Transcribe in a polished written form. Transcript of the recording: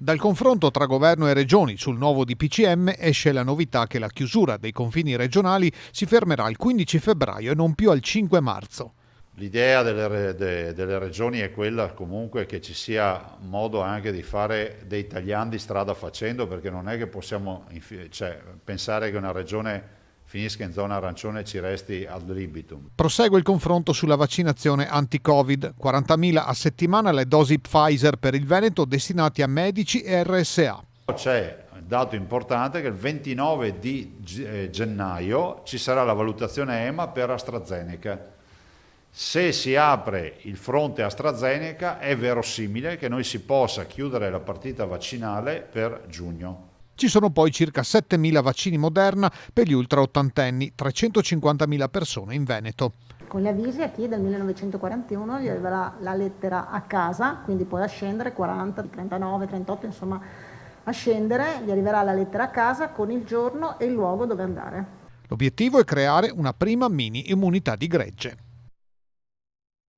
Dal confronto tra governo e regioni sul nuovo DPCM esce la novità che la chiusura dei confini regionali si fermerà il 15 febbraio e non più al 5 marzo. L'idea delle regioni è quella comunque che ci sia modo anche di fare dei tagliandi strada facendo, perché non è che possiamo pensare che una regione finisca in zona arancione e ci resti ad libitum. Prosegue il confronto sulla vaccinazione anti-Covid. 40.000 a settimana le dosi Pfizer per il Veneto destinati a medici e RSA. C'è un dato importante che il 29 di gennaio ci sarà la valutazione EMA per AstraZeneca. Se si apre il fronte AstraZeneca è verosimile che noi si possa chiudere la partita vaccinale per giugno. Ci sono poi circa 7.000 vaccini Moderna per gli ultraottantenni, 350.000 persone in Veneto. Con gli avvisi a chi dal 1941 gli arriverà la lettera a casa, quindi poi a scendere, 40, 39, 38, insomma a scendere, gli arriverà la lettera a casa con il giorno e il luogo dove andare. L'obiettivo è creare una prima mini immunità di gregge.